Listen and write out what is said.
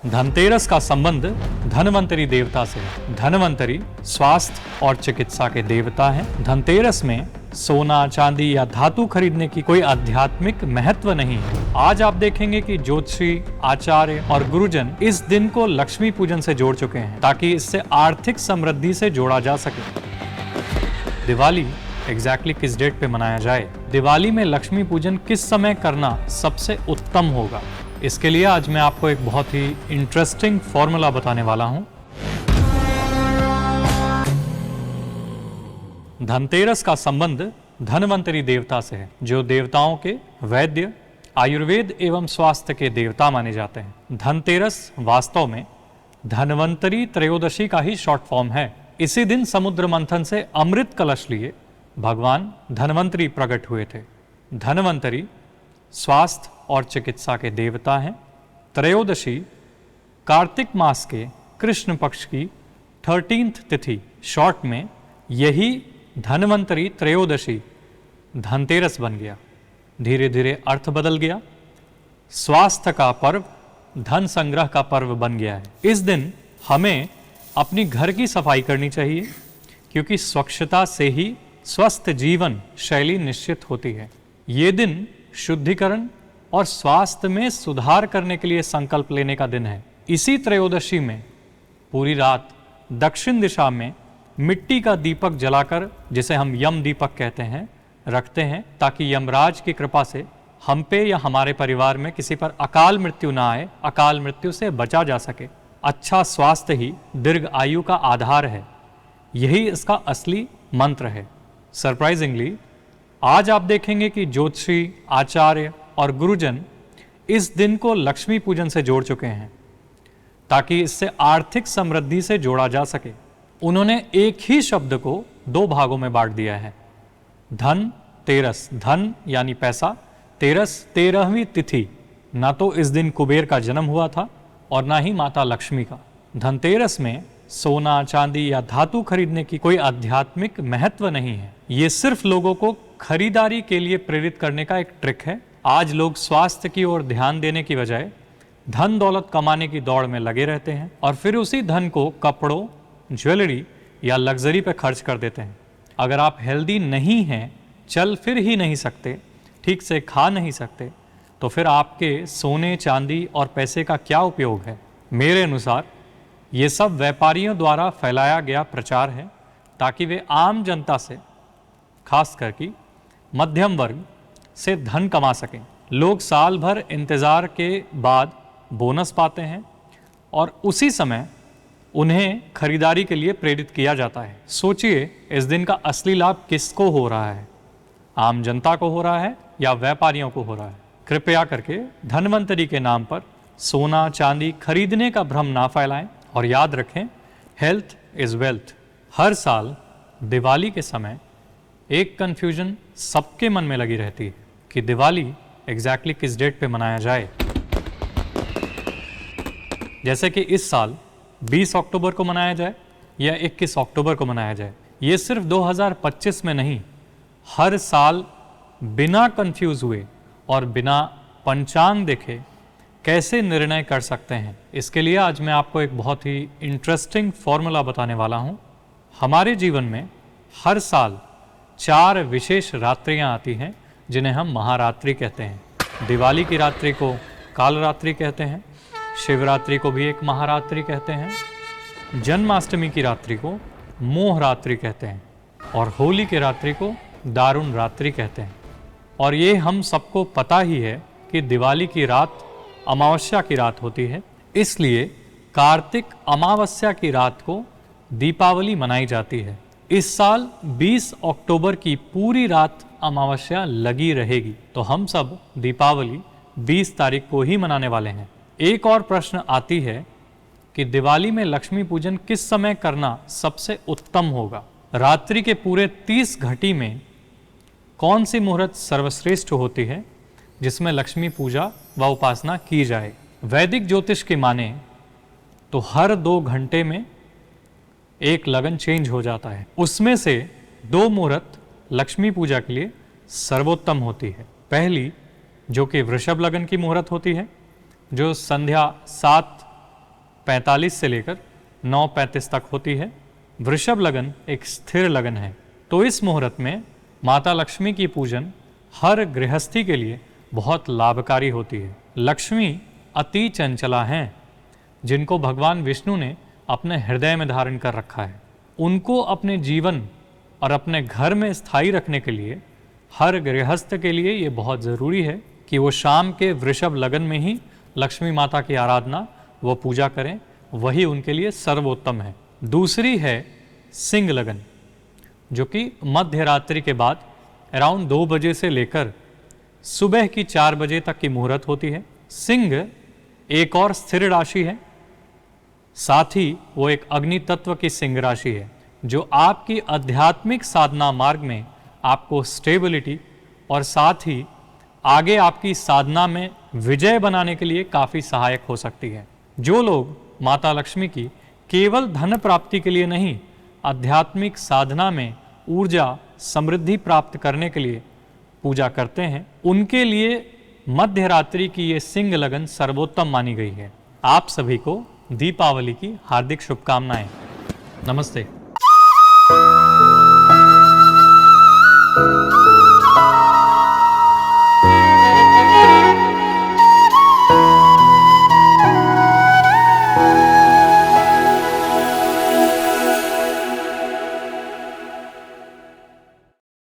धनतेरस का संबंध धनवंतरी देवता से है। धनवंतरी स्वास्थ्य और चिकित्सा के देवता हैं। धनतेरस में सोना, चांदी या धातु खरीदने की कोई आध्यात्मिक महत्व नहीं है। आज आप देखेंगे कि ज्योतिषी, आचार्य और गुरुजन इस दिन को लक्ष्मी पूजन से जोड़ चुके हैं ताकि इससे आर्थिक समृद्धि से जोड़ा जा सके। दिवाली एग्जैक्टली किस डेट पे मनाया जाए? दिवाली में लक्ष्मी पूजन किस समय करना सबसे उत्तम होगा? इसके लिए आज मैं आपको एक बहुत ही इंटरेस्टिंग फॉर्मूला बताने वाला हूं। धनतेरस का संबंध धनवंतरी देवता से है, जो देवताओं के वैद्य, आयुर्वेद एवं स्वास्थ्य के देवता माने जाते हैं। धनतेरस वास्तव में धनवंतरी त्रयोदशी का ही शॉर्ट फॉर्म है। इसी दिन समुद्र मंथन से अमृत कलश लिए भगवान धनवंतरी प्रकट हुए थे। धनवंतरी स्वास्थ्य और चिकित्सा के देवता हैं। त्रयोदशी कार्तिक मास के कृष्ण पक्ष की 13th तिथि, शॉर्ट में यही धनवंतरी त्रयोदशी धनतेरस बन गया। धीरे धीरे अर्थ बदल गया। स्वास्थ्य का पर्व धन संग्रह का पर्व बन गया है। इस दिन हमें अपनी घर की सफाई करनी चाहिए, क्योंकि स्वच्छता से ही स्वस्थ जीवन शैली निश्चित होती है। ये दिन शुद्धिकरण और स्वास्थ्य में सुधार करने के लिए संकल्प लेने का दिन है। इसी त्रयोदशी में पूरी रात दक्षिण दिशा में मिट्टी का दीपक जलाकर, जिसे हम यम दीपक कहते हैं, रखते हैं, ताकि यमराज की कृपा से हम पे या हमारे परिवार में किसी पर अकाल मृत्यु ना आए, अकाल मृत्यु से बचा जा सके। अच्छा स्वास्थ्य ही दीर्घ आयु का आधार है। यही इसका असली मंत्र है। सरप्राइजिंगली आज आप देखेंगे कि ज्योतिषी, आचार्य और गुरुजन इस दिन को लक्ष्मी पूजन से जोड़ चुके हैं ताकि इससे आर्थिक समृद्धि से जोड़ा जा सके। उन्होंने एक ही शब्द को दो भागों में बांट दिया है। धन तेरस, धन यानी पैसा, तेरस 13वीं तिथि। ना तो इस दिन कुबेर का जन्म हुआ था और ना ही माता लक्ष्मी का। धनतेरस में सोना, चांदी या धातु खरीदने की कोई आध्यात्मिक महत्व नहीं है। ये सिर्फ लोगों को खरीदारी के लिए प्रेरित करने का एक ट्रिक है। आज लोग स्वास्थ्य की ओर ध्यान देने की बजाय धन दौलत कमाने की दौड़ में लगे रहते हैं और फिर उसी धन को कपड़ों, ज्वेलरी या लग्जरी पर खर्च कर देते हैं। अगर आप हेल्दी नहीं हैं, चल फिर ही नहीं सकते, ठीक से खा नहीं सकते, तो फिर आपके सोने, चांदी और पैसे का क्या उपयोग है? मेरे अनुसार ये सब व्यापारियों द्वारा फैलाया गया प्रचार है ताकि वे आम जनता से, खास करके मध्यम वर्ग से धन कमा सकें। लोग साल भर इंतज़ार के बाद बोनस पाते हैं और उसी समय उन्हें खरीदारी के लिए प्रेरित किया जाता है। सोचिए, इस दिन का असली लाभ किसको हो रहा है? आम जनता को हो रहा है या व्यापारियों को हो रहा है? कृपया करके धनवंतरी के नाम पर सोना, चांदी खरीदने का भ्रम ना फैलाएं और याद रखें, हेल्थ इज़ वेल्थ। हर साल दिवाली के समय एक कन्फ्यूजन सबके मन में लगी रहती है कि दिवाली एग्जैक्टली किस डेट पे मनाया जाए। जैसे कि इस साल 20 अक्टूबर को मनाया जाए या 21 अक्टूबर को मनाया जाए। ये सिर्फ 2025 में नहीं, हर साल बिना कंफ्यूज हुए और बिना पंचांग देखे कैसे निर्णय कर सकते हैं। इसके लिए आज मैं आपको एक बहुत ही इंटरेस्टिंग फॉर्मूला बताने वाला हूँ। हमारे जीवन में हर साल 4 विशेष रात्रियाँ आती हैं जिन्हें हम महारात्रि कहते हैं। दिवाली की रात्रि को कालरात्रि कहते हैं, शिवरात्रि को भी एक महारात्रि कहते हैं, जन्माष्टमी की रात्रि को मोह रात्रि कहते हैं और होली की रात्रि को दारुण रात्रि कहते हैं। और ये हम सबको पता ही है कि दिवाली की रात अमावस्या की रात होती है, इसलिए कार्तिक अमावस्या की रात को दीपावली मनाई जाती है। इस साल 20 अक्टूबर की पूरी रात अमावस्या लगी रहेगी, तो हम सब दीपावली 20 तारीख को ही मनाने वाले हैं। एक और प्रश्न आती है कि दिवाली में लक्ष्मी पूजन किस समय करना सबसे उत्तम होगा? रात्रि के पूरे 30 घटी में कौन सी मुहूर्त सर्वश्रेष्ठ होती है जिसमें लक्ष्मी पूजा व उपासना की जाए? वैदिक ज्योतिष की माने तो हर 2 घंटे में एक लगन चेंज हो जाता है। उसमें से 2 मुहूर्त लक्ष्मी पूजा के लिए सर्वोत्तम होती है। पहली, जो कि वृषभ लगन की मुहूर्त होती है, जो संध्या 7 45 से लेकर 9:35 तक होती है। वृषभ लगन एक स्थिर लगन है, तो इस मुहूर्त में माता लक्ष्मी की पूजन हर गृहस्थी के लिए बहुत लाभकारी होती है। लक्ष्मी अति चंचला हैं, जिनको भगवान विष्णु ने अपने हृदय में धारण कर रखा है। उनको अपने जीवन और अपने घर में स्थायी रखने के लिए हर गृहस्थ के लिए ये बहुत ज़रूरी है कि वो शाम के वृषभ लगन में ही लक्ष्मी माता की आराधना व पूजा करें, वही उनके लिए सर्वोत्तम है। दूसरी है सिंह लगन, जो कि मध्य रात्रि के बाद अराउंड 2 बजे से लेकर सुबह की 4 बजे तक की मुहूर्त होती है। सिंह एक और स्थिर राशि है, साथ ही वो एक अग्नि तत्व की सिंह राशि है, जो आपकी आध्यात्मिक साधना मार्ग में आपको स्टेबिलिटी और साथ ही आगे आपकी साधना में विजय बनाने के लिए काफ़ी सहायक हो सकती है। जो लोग माता लक्ष्मी की केवल धन प्राप्ति के लिए नहीं, आध्यात्मिक साधना में ऊर्जा समृद्धि प्राप्त करने के लिए पूजा करते हैं, उनके लिए मध्य रात्रि की ये सिंह लगन सर्वोत्तम मानी गई है। आप सभी को दीपावली की हार्दिक शुभकामनाएं। नमस्ते।